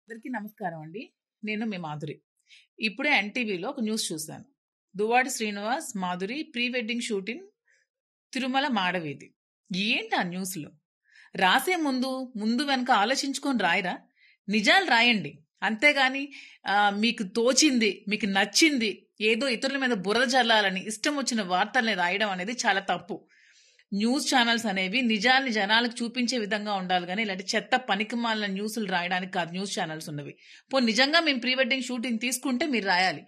అందరికీ నమస్కారం అండి. నేను మీ మాధురి. ఇప్పుడే ఎన్టీవీలో ఒక న్యూస్ చూశాను. Duvvada Srinivas, Madhuri pre wedding shooting Tirumala మాడవీధి. ఏంటి ఆ న్యూస్లో? రాసే ముందు ముందు వెనక ఆలోచించుకొని రాయరా? నిజాలు రాయండి. అంతేగాని మీకు తోచింది, మీకు నచ్చింది ఏదో ఇతరుల మీద బురద జల్లాలని ఇష్టం వచ్చిన వార్తల్ని రాయడం అనేది చాలా తప్పు. న్యూస్ ఛానల్స్ అనేవి నిజాల్ని జనాలకు చూపించే విధంగా ఉండాలి కానీ ఇలాంటి చెత్త పనికిమాలిన న్యూస్లు రాయడానికి కాదు న్యూస్ ఛానల్స్ ఉన్నవి. నిజంగా మేము ప్రీ వెడ్డింగ్ షూటింగ్ తీసుకుంటే మీరు రాయాలి.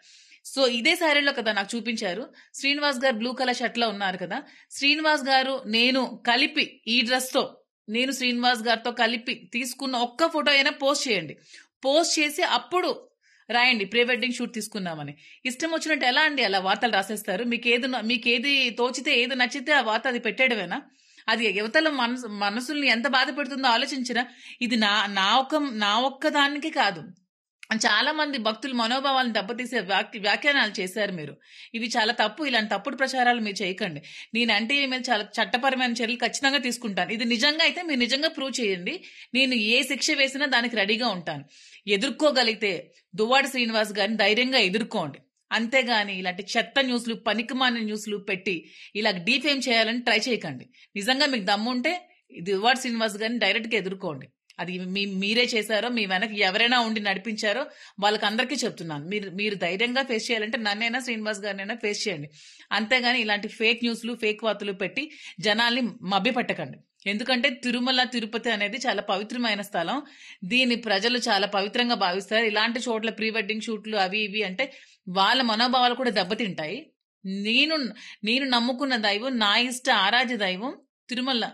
సో ఇదే శారీలో కదా నాకు చూపించారు. శ్రీనివాస్ గారు బ్లూ కలర్ షర్ట్ లో ఉన్నారు కదా. శ్రీనివాస్ గారు నేను కలిపి ఈ డ్రెస్ తో నేను శ్రీనివాస్ గారితో కలిపి తీసుకున్న ఒక్క ఫోటో అయినా పోస్ట్ చేయండి. పోస్ట్ చేసి అప్పుడు రాయండి ప్రీ వెడ్డింగ్ షూట్ తీసుకున్నామని. ఇష్టం వచ్చినట్టు ఎలా అండి అలా వార్తలు రాసేస్తారు? మీకేది తోచితే ఏది నచ్చితే ఆ వార్త అది పెట్టేయడమేనా? అది యువతల మనసుల్ని ఎంత బాధ పెడుతుందో ఆలోచించరా? ఇది నా ఒక్క దానికి కాదు, చాలా మంది భక్తుల మనోభావాలను దెబ్బతీసే వ్యాఖ్యానాలు చేశారు మీరు. ఇవి చాలా తప్పు. ఇలాంటి తప్పుడు ప్రచారాలు మీరు చేయకండి. నేను అంటే మీద చాలా చట్టపరమైన చర్యలు ఖచ్చితంగా తీసుకుంటాను. ఇది నిజంగా అయితే మీరు నిజంగా ప్రూవ్ చేయండి. నేను ఏ శిక్ష వేసినా దానికి రెడీగా ఉంటాను. ఎదుర్కోగలిగితే దువ్వాడ శ్రీనివాస్ గారిని ధైర్యంగా ఎదుర్కోండి. అంతేగాని ఇలాంటి చెత్త న్యూస్లు, పనికిమాలిన న్యూస్లు పెట్టి ఇలా డీఫేమ్ చేయాలని ట్రై చేయకండి. నిజంగా మీకు దమ్ముంటే దువ్వాడ శ్రీనివాస్ గారిని డైరెక్ట్ గా ఎదుర్కోండి. అది మీరే చేశారో, మీ వెనక ఎవరైనా ఉండి నడిపించారో వాళ్ళకి అందరికీ చెప్తున్నాను. మీరు ధైర్యంగా ఫేస్ చేయాలంటే నన్నైనా శ్రీనివాస్ గారినైనా ఫేస్ చేయండి. అంతేగాని ఇలాంటి ఫేక్ న్యూస్లు, ఫేక్ వార్తలు పెట్టి జనాల్ని మభ్యపెట్టకండి. ఎందుకంటే తిరుమల, తిరుపతి అనేది చాలా పవిత్రమైన స్థలం. దీన్ని ప్రజలు చాలా పవిత్రంగా భావిస్తారు. ఇలాంటి చోట్ల ప్రీ వెడ్డింగ్ షూట్లు అవి ఇవి అంటే వాళ్ళ మనోభావాలు కూడా దెబ్బతింటాయి. నేను నమ్ముకున్న దైవం, నా ఇష్ట ఆరాధ్య దైవం తిరుమల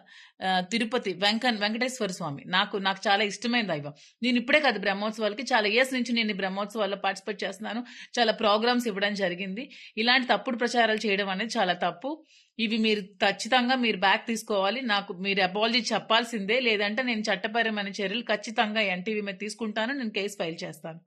తిరుపతి వెంకటేశ్వర స్వామి నాకు చాలా ఇష్టమైన దైవం. నేను ఇప్పుడే కాదు, బ్రహ్మోత్సవాలకి చాలా ఇయర్స్ నుంచి నేను బ్రహ్మోత్సవాల్లో పార్టిసిపేట్ చేస్తున్నాను. చాలా ప్రోగ్రామ్స్ ఇవ్వడం జరిగింది. ఇలాంటి తప్పుడు ప్రచారాలు చేయడం అనేది చాలా తప్పు. ఇవి మీరు ఖచ్చితంగా బ్యాక్ తీసుకోవాలి. మీరు అపాలజీ చెప్పాల్సిందే. లేదంటే నేను చట్టపరమైన చర్యలు ఖచ్చితంగా ఎన్టీవీ మీద తీసుకుంటాను. నేను కేసు ఫైల్ చేస్తాను.